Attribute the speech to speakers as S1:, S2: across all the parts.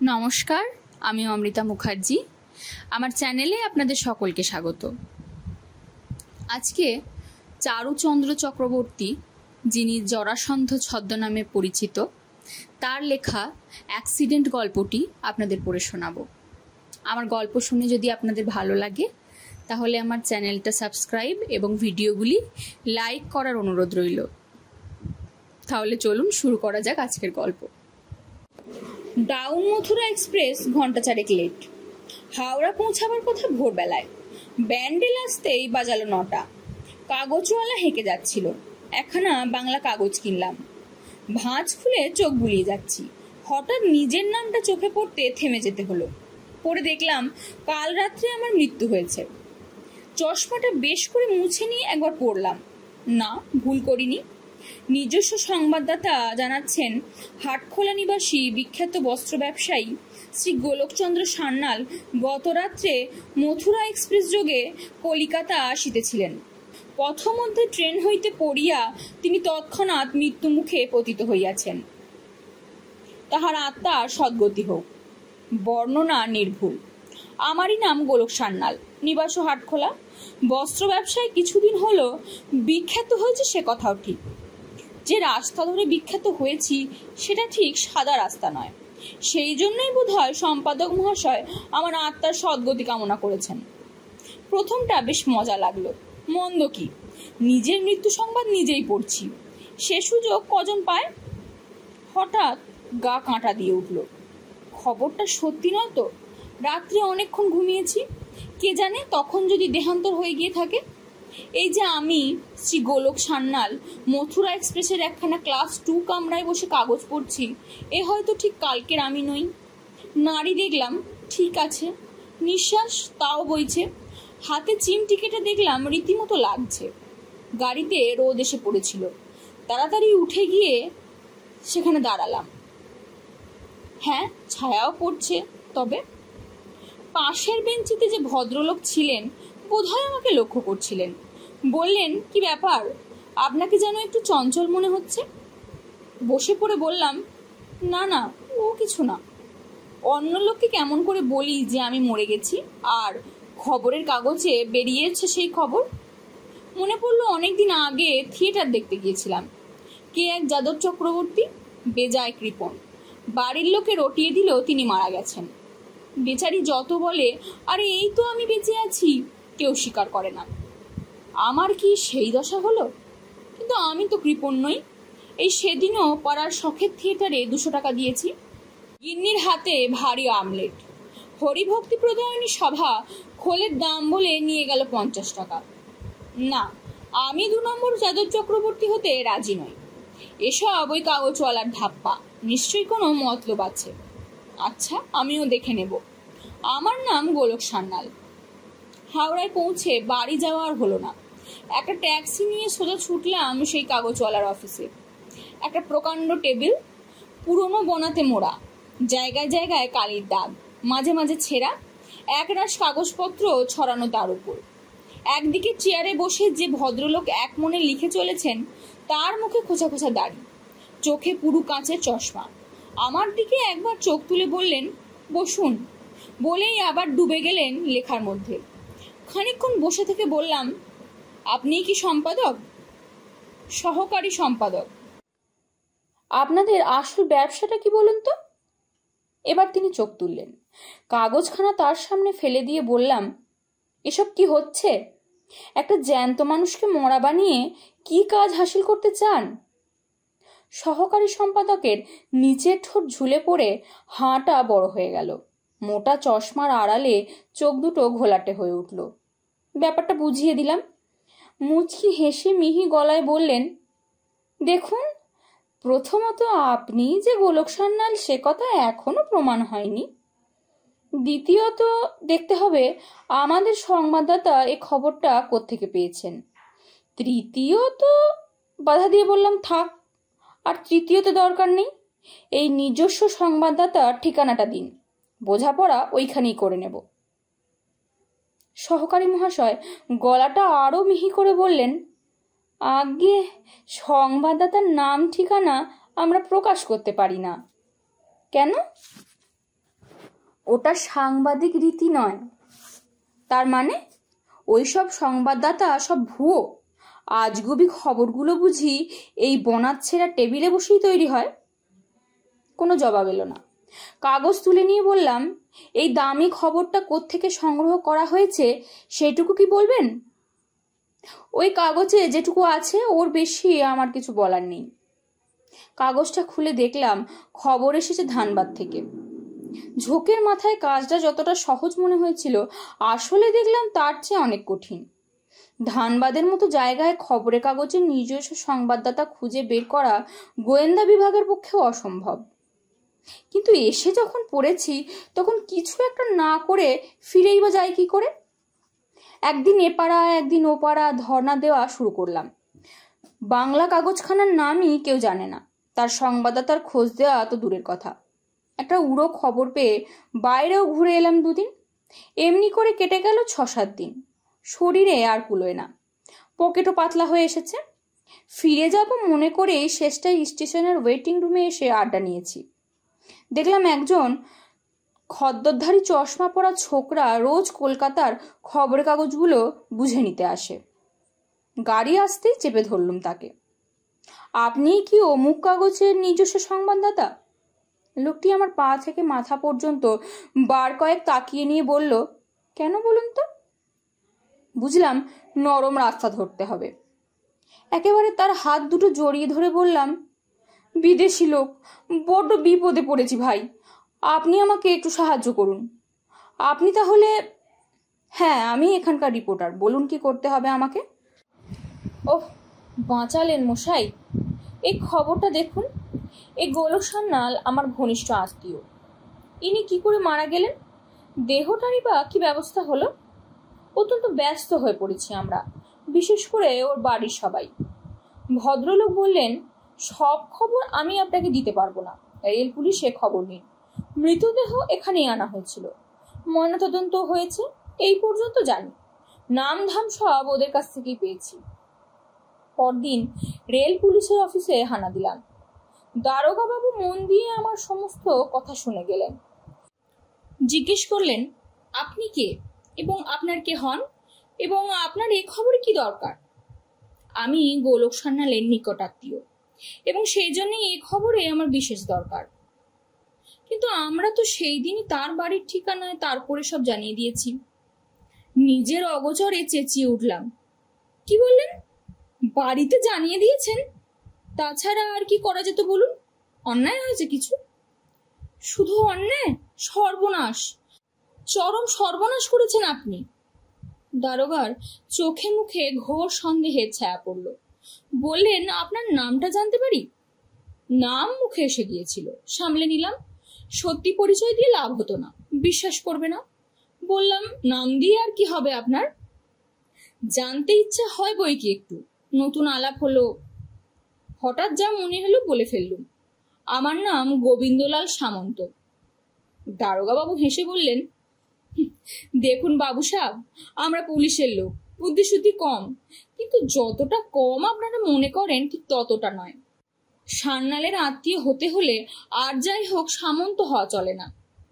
S1: নমস্কার, আমি অমৃতা মুখার্জি। আমার চ্যানেলে আপনাদের সকলকে স্বাগত। আজকে চারুচন্দ্র চক্রবর্তী, যিনি জরাসন্ধ ছদ্মনামে পরিচিত, তার লেখা অ্যাক্সিডেন্ট গল্পটি আপনাদের পড়ে শোনাবো। আমার গল্প শুনে যদি আপনাদের ভালো লাগে তাহলে আমার চ্যানেলটা সাবস্ক্রাইব এবং ভিডিওগুলি লাইক করার অনুরোধ রইল। তাহলে চলুন শুরু করা যাক আজকের গল্প। ডাউন মথুরা এক্সপ্রেস ঘন্টা চারেক লেট। হাওড়া পৌঁছাবার কথা ভোরবেলায়। ব্যান্ডেল আসতেই বাজালো 9টা। কাগজওয়ালা হেঁকে যাচ্ছিল। একখানা বাংলা কাগজ কিনলাম। ভাঁজ খুলে চোখ বুলিয়ে যাচ্ছি। হঠাৎ নিজের নামটা চোখে পড়তে থেমে যেতে হলো। পড়ে দেখলাম কাল রাত্রে আমার মৃত্যু হয়েছে। চশমাটা বেশ করে মুছে নিয়ে একবার পড়লাম। না, ভুল করিনি। নিজস্ব সংবাদদাতা জানাচ্ছেন, হাটখোলা নিবাসী বিখ্যাত বস্ত্র ব্যবসায়ী শ্রী গোলকচন্দ্র সান্যাল গত রাত্রে মথুরা এক্সপ্রেস যোগে কলিকাতা আসিতেছিলেন। পথমধ্যে ট্রেন হইতে পড়িয়া তিনি তৎক্ষণাৎ মৃত্যু মুখে পতিত হইয়াছেন। তাহার আত্মার সদ্গতি হোক। বর্ণনা নির্ভুল। আমারই নাম গোলক সান্যাল, নিবাস হাটখোলা। বস্ত্র ব্যবসায় কিছুদিন হলো বিখ্যাত হয়েছে সে কথাও ঠিক। যে রাস্তা ধরে বিখ্যাত হয়েছি সেটা ঠিক সাদা রাস্তা নয়। সেই জন্যই বোধহয় সম্পাদক মহাশয় আমার আত্মার সদ্গতি কামনা করেছেন। প্রথমটা বেশ মজা লাগলো। মন্দ কি, নিজের মৃত্যু সংবাদ নিজেই পড়ছি। সে সুযোগ কজন পায়? হঠাৎ গা কাঁটা দিয়ে উঠল। খবরটা সত্যি নয় তো? রাত্রে অনেকক্ষণ ঘুমিয়েছি। কে জানে তখন যদি দেহান্তর হয়ে গিয়ে থাকে। এই যে আমি শ্রী গোলক সান্যাল মথুরা এক্সপ্রেসের একখানা ক্লাস 2 কামরায় বসে কাগজ পড়ছি, এ হয়তো ঠিক কালকের আমি নই। নাড়ি দেখলাম ঠিক আছে, নিঃশ্বাস তাও বইছে। হাতে চিমটি কেটে দেখলাম রীতিমতো লাগছে। গাড়িতে রোদ এসে পড়েছিল। তাড়াতাড়ি উঠে গিয়ে সেখানে দাঁড়ালাম। হ্যাঁ, ছায়াও পড়ছে। তবে পাশের বেঞ্চিতে যে ভদ্রলোক ছিলেন বোধহয় আমাকে লক্ষ্য করছিলেন। বললেন, কি ব্যাপার, আপনাকে যেন একটু চঞ্চল মনে হচ্ছে। বসে পড়ে বললাম, না না, ও কিছু না। অন্য লোককে কেমন করে বলি যে আমি মরে গেছি আর খবরের কাগজে বেরিয়েছে সেই খবর। মনে পড়লো অনেকদিন আগে থিয়েটার দেখতে গিয়েছিলাম। কে এক যাদব চক্রবর্তী, বেজায় কৃপণ। বাড়ির লোকে রটিয়ে দিল তিনি মারা গেছেন। বেচারি যত বলে, আরে এই তো আমি বেঁচে আছি, কেউ স্বীকার করে না। আমার কি সেই দশা হলো? কিন্তু আমি তো কৃপণ নই। এই সেদিনও পাড়ার শখের থিয়েটারে 200 টাকা দিয়েছি। গিন্নির হাতে ভারী আমলেট। হরিভক্তি প্রদায়নী সভা খোলের দাম বলে নিয়ে গেল 50 টাকা। না, আমি 2 নম্বর যাদব চক্রবর্তী হতে রাজি নই। এসব ওই কাগজওয়ালার ধাপ্পা, নিশ্চয়ই কোনো মতলব আছে। আচ্ছা, আমিও দেখে নেব। আমার নাম গোলক সান্যাল। হাওড়ায় পৌঁছে বাড়ি যাওয়া আর হলো না। একটা ট্যাক্সি নিয়ে সোজা ছুটলাম সেই কাগজওয়ালার অফিসে। একটা প্রকাণ্ড টেবিল, পুরনো বোনাতে মোড়া, জায়গায় জায়গায় কালির দাগ, মাঝে মাঝে ছেঁড়া, একরাশ কাগজপত্র ছড়ানো তার উপর। একদিকে চেয়ারে বসে যে ভদ্রলোক এক মনে লিখে চলেছেন তার মুখে খোঁচা খোঁচা দাড়ি, চোখে পুরু কাঁচের চশমা। আমার দিকে একবার চোখ তুলে বললেন, বসুন, বলেই আবার ডুবে গেলেন লেখার মধ্যে। খানিকক্ষণ বসে থেকে বললাম, আপনি কি সম্পাদক? সহকারী সম্পাদক। আপনাদের আসল ব্যবসাটা কি বলুন তো? এবার তিনি চোখ তুললেন। কাগজখানা তার সামনে ফেলে দিয়ে বললাম, এসব কি হচ্ছে? একটা জ্যান্ত মানুষকে মরা বানিয়ে কি কাজ হাসিল করতে চান? সহকারী সম্পাদকের নিচের ঠোঁট ঝুলে পড়ে হাঁটা বড় হয়ে গেল। মোটা চশমার আড়ালে চোখ দুটো ঘোলাটে হয়ে উঠল। ব্যাপারটা বুঝিয়ে দিলাম। মুচকি হেসে মিহি গলায় বললেন, দেখুন, প্রথমত আপনি যে গোলক সান্যাল সে কথা এখনো প্রমাণ হয়নি। দ্বিতীয়ত দেখতে হবে আমাদের সংবাদদাতা এ খবরটা কোত্থেকে পেয়েছেন। তৃতীয়ত, বাধা দিয়ে বললাম থাক। আর তৃতীয়ত দরকার নেই। এই নিজস্ব সংবাদদাতার ঠিকানাটা দিন, বোঝাপড়া ওইখানেই করে নেব। সহকারী মহাশয় গলাটা আরো মিহি করে বললেন, আগে সংবাদদাতার নাম ঠিকানা আমরা প্রকাশ করতে পারি না। কেন? ওটা সাংবাদিক রীতি নয়। তার মানে ওইসব সংবাদদাতা সব ভুয়ো? আজগুবি খবরগুলো বুঝি এই বনাচ্ছেরা টেবিলে বসেই তৈরি হয়? কোনো জবাব এলো না। কাগজ তুলে নিয়ে বললাম, এই দামি খবরটা কোত্থেকে সংগ্রহ করা হয়েছে সেটুকু কি বলবেন? ওই কাগজে যেটুকু আছে ওর বেশি আমার কিছু বলার নেই। কাগজটা খুলে দেখলাম খবর এসেছে ধানবাদ থেকে। ঝোঁকের মাথায় কাজটা যতটা সহজ মনে হয়েছিল, আসলে দেখলাম তার চেয়ে অনেক কঠিন। ধানবাদের মতো জায়গায় খবরের কাগজের নিজস্ব সংবাদদাতা খুঁজে বের করা গোয়েন্দা বিভাগের পক্ষেও অসম্ভব। কিন্তু এসে যখন পড়েছি তখন কিছু একটা না করে ফিরেই বা যায় কি করে? একদিন এপাড়া একদিন ওপাড়া ধর্ণা দেওয়া শুরু করলাম। বাংলা কাগজখানার নামই কেউ জানে না, তার সংবাদদাতার খোঁজ দেওয়া তো দূরের কথা। একটা উড়ো খবর পেয়ে বাইরেও ঘুরে এলাম দুদিন। এমনি করে কেটে গেল 6-7 দিন। শরীরে আর কুলোয় না, পকেটও পাতলা হয়ে এসেছে। ফিরে যাব মনে করে শেষটায় স্টেশনের ওয়েটিং রুমে এসে আড্ডা নিয়েছি। দেখলাম একজন খদ্দরধারী চশমা পরা ছোকরা রোজ কলকাতার খবরের কাগজগুলো বুঝে নিতে আসে। গাড়ি আসতেই চেপে ধরলুম তাকে। আপনি কি অমুক কাগজের নিজস্ব সংবাদদাতা? লোকটি আমার পা থেকে মাথা পর্যন্ত বার কয়েক তাকিয়ে নিয়ে বলল, কেন বলুন তো? বুঝলাম নরম রাস্তা ধরতে হবে। একেবারে তার হাত দুটো জড়িয়ে ধরে বললাম, বিদেশি লোক, বড্ড বিপদে পড়েছি ভাই, আপনি আমাকে একটু সাহায্য করুন। আপনি তাহলে? হ্যাঁ, আমি এখানকার রিপোর্টার, বলুন কি করতে হবে আমাকে? ওহ, বাঁচালেন মশাই। এই খবরটা দেখুন। এই গোলক সান্যাল আমার ঘনিষ্ঠ আত্মীয়। ইনি কি করে মারা গেলেন, দেহটারই বা কি ব্যবস্থা হলো? অত্যন্ত ব্যস্ত হয়ে পড়েছি আমরা, বিশেষ করে ওর বাড়ির সবাই। ভদ্রলোক বললেন, সব খবর আমি আপনাকে দিতে পারবো না, রেল পুলিশে খবর নিন। মৃতদেহ এখানেই আনা হয়েছিল, ময়নাতদন্ত হয়েছে, এই পর্যন্ত জানি। নাম ধাম সব ওদের কাছ থেকেই পেয়েছি। পরদিন রেল পুলিশের অফিসে হানা দিলাম। দারোগা বাবু মন দিয়ে আমার সমস্ত কথা শুনে গেলেন। জিজ্ঞেস করলেন, আপনি কে এবং আপনার কে হন এবং আপনার এই খবরে কি দরকার? আমি গোলক সান্যালের নিকট আত্মীয় এবং সেই জন্যই এই খবরে আমার বিশেষ দরকার। কিন্তু আমরা তো সেই দিনই তার বাড়ির ঠিকানায় তারপরে সব জানিয়ে দিয়েছি। নিজের অগোচরে চেঁচিয়ে উঠলাম, কি বললেন? বাড়িতে জানিয়ে দিয়েছেন? তাছাড়া আর কি করা যেত বলুন? অন্যায় হয়েছে কিছু? শুধু অন্যায়? সর্বনাশ, চরম সর্বনাশ করেছেন আপনি। দারোগার চোখে মুখে ঘোর সন্দেহের ছায়া পড়ল। বললেন, আপনার নামটা জানতে পারি? নাম মুখে এসে গিয়েছিল, সামলে নিলাম। সত্যি পরিচয় দিয়ে লাভ হতো না, বিশ্বাস করবে না। বললাম, নাম দিয়ে আর কি হবে আপনার? জানতে ইচ্ছা হয় বই কি একটু, নতুন আলাপ হলো। হঠাৎ যা মনে হলো বলে ফেললুম, আমার নাম গোবিন্দলাল সামন্ত। দারোগা বাবু হেসে বললেন, দেখুন বাবু সাহেব, আমরা পুলিশের লোক, বুদ্ধি শুদ্ধি কম, কিন্তু যতটা কম আপনারা মনে করেন ঠিক ততটা নয়। সান্যালের আত্মীয় হতে হলে আর যাই হোক সামন্ত হওয়া চলে না,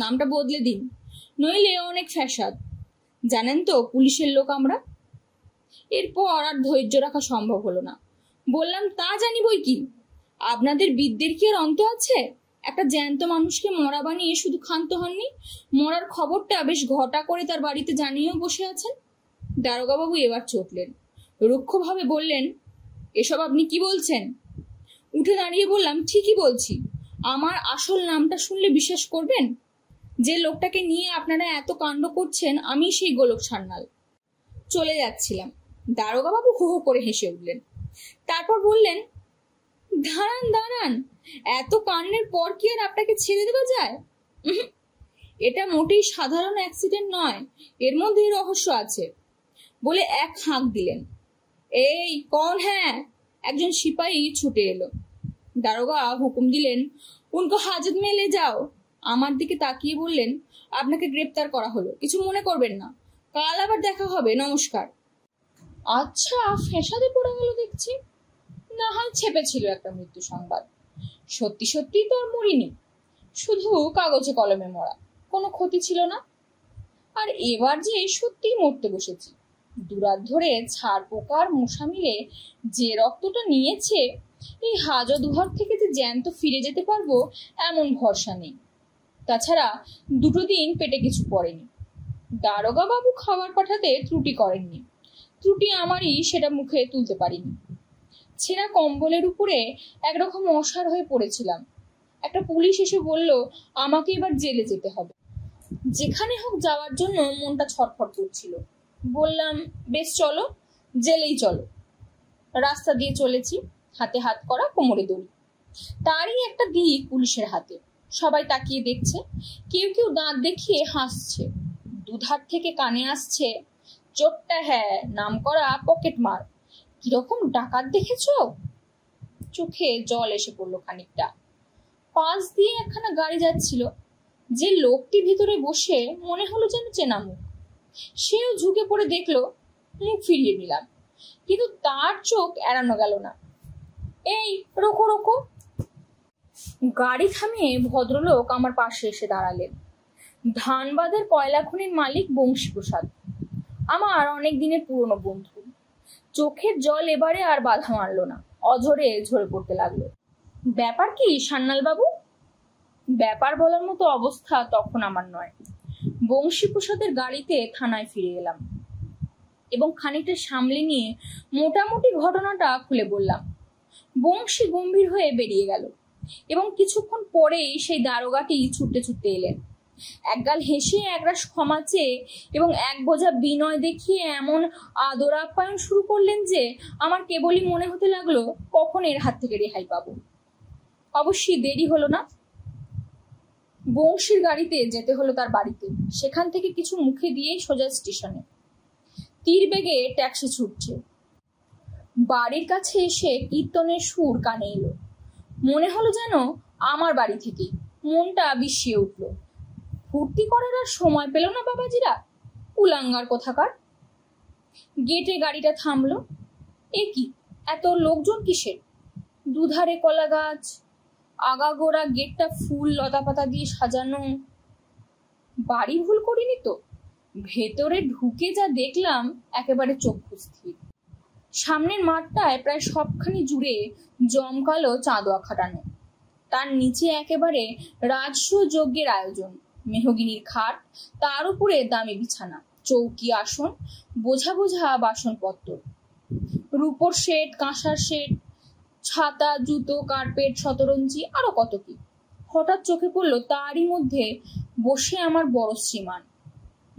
S1: নামটা বদলে দিন, নইলে অনেক ফ্যাসাদ। জানেন তো পুলিশের লোক আমরা। এরপর আর ধৈর্য রাখা সম্ভব হলো না। বললাম, তা জানি বই কি, আপনাদের বিদ্যের কি আর অন্ত আছে? একটা জ্যান্ত মানুষকে মরা বানিয়ে শুধু ক্ষান্ত হননি, মরার খবরটা বেশ ঘটা করে তার বাড়িতে জানিয়েও বসে আছেন। দারোগা বাবু এবার চটলেন, রুক্ষভাবে বললেন, এসব আপনি কি বলছেন? উঠে দাঁড়িয়ে বললাম, ঠিকই বলছি। আমার আসল নামটা শুনলে বিশ্বাস করবেন? যে লোকটাকে নিয়ে আপনারা এত কাণ্ড করছেন, আমি সেই গোলক সান্যাল। চলে যাচ্ছিলাম, দারোগা বাবু হো হো করে হেসে উঠলেন। তারপর বললেন, দাঁড়ান দাঁড়ান, এত কান্ডের পর কি আর আপনাকে ছেড়ে দেওয়া যায়? এটা মোটেই সাধারণ অ্যাক্সিডেন্ট নয়, এর মধ্যে রহস্য আছে। বলে এক হাঁক দিলেন। এই কন হ্যাঁ? একজন সিপাহী ছুটে এলো। দারোগা হুকুম দিলেন, উনকো হাজত মে লে যাও। আমার দিকে তাকিয়ে বললেন, আপনাকে গ্রেপ্তার করা হলো, কিছু মনে করবেন না, কাল আবার দেখা হবে, নমস্কার। আচ্ছা, ফেসাদে পড়ে গেল দেখছি। না হয় ছেপেছিল একটা মৃত্যু সংবাদ, সত্যি সত্যি তো আর মরিনি, শুধু কাগজে কলমে মরা। কোনো ক্ষতি ছিল না। আর এবার যে সত্যিই মরতে বসেছি। দুরাত ধরে ছাড় পোকার মশা মিলে যে রক্তটা নিয়েছে, এই হাজো দুহার থেকে যে জ্যান্ত ফিরে যেতে পারবো এমন ভরসা নেই। তাছাড়া 2 দিন পেটে কিছু পড়েনি। দারোগা বাবু খাবার পাঠাতে ত্রুটি করেননি। ত্রুটি আমারই, সেটা মুখে তুলতে পারিনি। ছেঁড়া কম্বলের উপরে একরকম অসাড় হয়ে পড়েছিলাম। একটা পুলিশ এসে বলল আমাকে এবার জেলে যেতে হবে। যেখানে হোক যাওয়ার জন্য মনটা ছটফট করছিল। বললাম বেশ চলো, জেলেই চলো। রাস্তা দিয়ে চলেছি, হাতে হাত করা, কোমরে দড়ি। তারই একটা দিক পুলিশের হাতে। সবাই তাকিয়ে দেখছে, কেউ কেউ দাঁত দেখিয়ে হাসছে। দুধার থেকে কানে আসছে, চোটটা হ্যাঁ, নাম করা পকেট মার। কিরকম ডাকাত দেখেছো? চোখে জল এসে পড়লো খানিকটা। পাশ দিয়ে একখানা গাড়ি যাচ্ছিল। যে লোকটি ভিতরে বসে মনে হলো যেন চেনা মুখ। সেও ঝুঁকে পড়ে দেখলো, মুখ ফিরিয়ে নিলাম, কিন্তু তার চোখ এড়ানো গেল না। এই রোকো রোকো। গাড়ি থামিয়ে ভদ্রলোক আমার পাশে এসে দাঁড়ালেন। ধানবাদের কয়লা খনির মালিক বংশীপ্রসাদ, আমার অনেক দিনের পুরনো বন্ধু। চোখের জল এবারে আর বাধা মারল না, অঝরে ঝরে পড়তে লাগলো। ব্যাপার কি সান্যাল বাবু? ব্যাপার বলার মতো অবস্থা তখন আমার নয়। বংশীপ্রসাদের গাড়িতে থানায় ফিরে এলাম এবং খানিকটা সামলে নিয়ে মোটামুটি ঘটনাটা খুলে বললাম। বংশী গম্ভীর হয়ে বেরিয়ে গেল এবং কিছুক্ষণ পরেই সেই দারোগাটি ছুটতে ছুটতে এলেন। একগাল হেসে একরাশ ক্ষমা চেয়ে এবং এক বোঝা বিনয় দেখিয়ে এমন আদর আপ্যায়ন শুরু করলেন যে আমার কেবলই মনে হতে লাগলো কখন এর হাত থেকে রেহাই পাবো। অবশ্যই দেরি হলো না। বংশীর গাড়িতে যেতে হলো তার বাড়িতে। সেখান থেকে কিছু মুখে দিয়েই সোজা স্টেশনে। তীর বেগে ট্যাক্সি ছুটছে। বাড়ির কাছে এসে কীর্তনের সুর কানে এলো। মনে হলো যেন আমার বাড়ি থেকেই। মনটা বিষিয়ে উঠল। ফুর্তি করার আর সময় পেল না বাবাজিরা, কুলাঙ্গার কোথাকার। গেটে গাড়িটা থামলো। এ কি, এত লোকজন কিসের? দুধারে কলা গাছ, আগাগোড়া গেটটা ফুল লতা পাতা দিয়ে সাজানো। বাড়ি ভুল করিনি তো? ভেতরে ঢুকে যা দেখলাম একেবারে চক্ষু স্থির। সামনের মাঠটায় প্রায় সবখানি জুড়ে জমকালো চাঁদোয়া খাটানো। তার নিচে একেবারে রাজস্ব যজ্ঞের আয়োজন। মেহগিনির খাট, তার উপরে দামি বিছানা, চৌকি, আসন, বোঝা বোঝা বাসনপত্র, রূপোর সেট, কাঁসার সেট, ছাতা, জুতো, কার্পেট, শতরঞ্জি, আরো কত কি। হঠাৎ চোখে পড়লো তারই মধ্যে বসে আমার বড় শ্রীমান,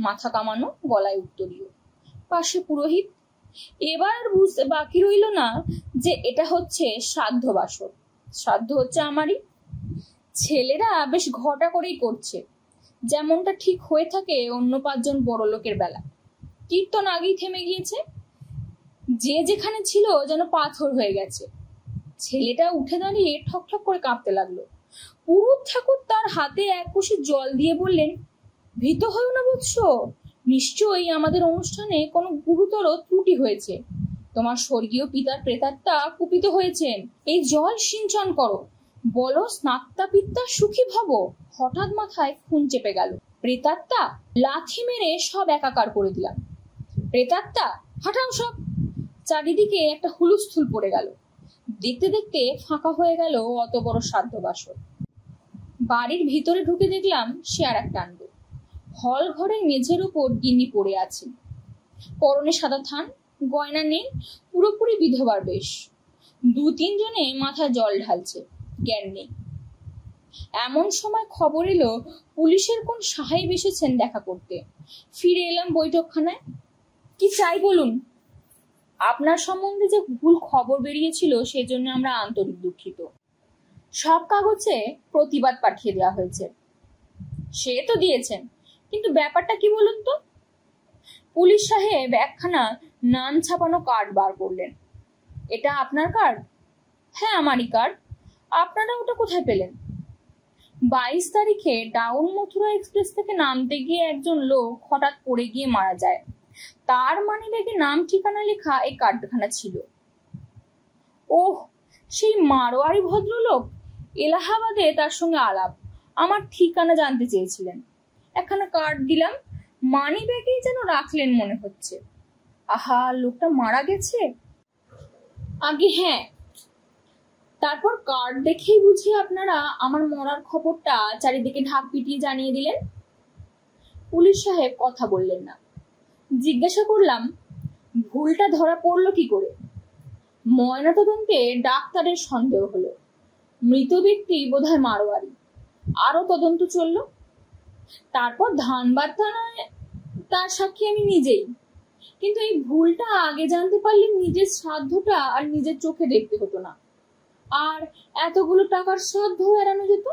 S1: মাথা কামানো, গলায় উত্তরীয়, পাশে পুরোহিত। এবার আর বুঝতে বাকি রইল না যে এটা হচ্ছে শ্রাদ্ধ বাসর। শ্রাদ্ধ হচ্ছে আমারই। ছেলেরা বেশ ঘটা করেই করছে, যেমনটা ঠিক হয়ে থাকে অন্য 5 জন বড় লোকের বেলা। কীর্তন আগেই থেমে গিয়েছে। যে যেখানে ছিল যেন পাথর হয়ে গেছে। ছেলেটা উঠে দাঁড়িয়ে ঠক ঠক করে কাঁপতে লাগলো। পুরুত ঠাকুর তার হাতে এক কষি জল দিয়ে বললেন, ভীত হয়েও না বৎস, নিশ্চয়ই আমাদের অনুষ্ঠানে কোনো গুরুতর ত্রুটি হয়েছে। তোমার স্বর্গীয় পিতার প্রেতাত্মা কুপিত হয়েছেন। এই জল সিঞ্চন করো, বলো স্নাত্তা পিত্তা সুখী ভব। হঠাৎ মাথায় খুন চেপে গেল। প্রেতাত্মা? লাথি মেরে সব একাকার করে দিলাম। প্রেতাত্মা? হাঁটাও সব। চারিদিকে একটা হুলুস্থুল পড়ে গেল। দেখতে দেখতে ফাঁকা হয়ে গেল অত বড় শ্রাদ্ধ বাসর। বাড়ির ভিতরে ঢুকে দেখলাম সে আর এক কাণ্ড। হল ঘরের মেঝের উপর গিন্নি পড়ে আছে। পরনে সাদা থান, গয়না নেই, পুরোপুরি বিধবার বেশ। 2-3 জনে মাথায় জল ঢালছে, জ্ঞান নেই। এমন সময় খবর এলো পুলিশের কোন সাহেব এসেছেন দেখা করতে। ফিরে এলাম বৈঠকখানায়। কি চাই বলুন? আপনার সম্বন্ধে যে ভুল খবর বেরিয়েছিল সেই জন্য আমরা আন্তরিক দুঃখিত। সব কাগজে প্রতিবাদ পাঠিয়ে দেওয়া হয়েছে। সে তো দিয়েছেন, কিন্তু ব্যাপারটা কি বলুন তো? পুলিশ সাহেব একখানা নাম ছাপানো কার্ড বার করলেন। এটা আপনার কার্ড? হ্যাঁ, আমারই কার্ড। আপনারা ওটা কোথায় পেলেন? 22 তারিখে ডাউন মথুরা এক্সপ্রেস থেকে নামতে গিয়ে একজন লোক হঠাৎ পড়ে গিয়ে মারা যায়। তার মানিব্যাগে নাম ঠিকানা লেখা এই কার্ডখানা ছিল। ওহ, সেই মারোয়ারি ভদ্রলোক। এলাহাবাদে তার সঙ্গে আলাপ। আমার ঠিকানা জানতে চেয়েছিলেন।
S2: একখানা কার্ড দিলাম, মানি ব্যাগেই যেন রাখলেন মনে হচ্ছে। আহা, লোকটা মারা গেছে? আগে হ্যাঁ। তারপর কার্ড দেখেই বুঝি আপনারা আমার মরার খবরটা চারিদিকে ঢাক পিটিয়ে জানিয়ে দিলেন? পুলিশ সাহেব কথা বললেন না। জিজ্ঞাসা করলাম, ভুলটা ধরা পড়লো কি করে? ময়নাতদন্তে ডাক্তারের সন্দেহ হলো, মৃত ব্যক্তি বোধহয় মারোয়ারি। আরো তদন্ত চলল। তারপর ধানবাদ থানায় তার সাক্ষী আমি নিজেই। কিন্তু এই ভুলটা আগে জানতে পারলে নিজের শ্রাদ্ধটা আর নিজের চোখে দেখতে হতো না, আর এতগুলো টাকার শ্রাদ্ধ এড়ানো যেত।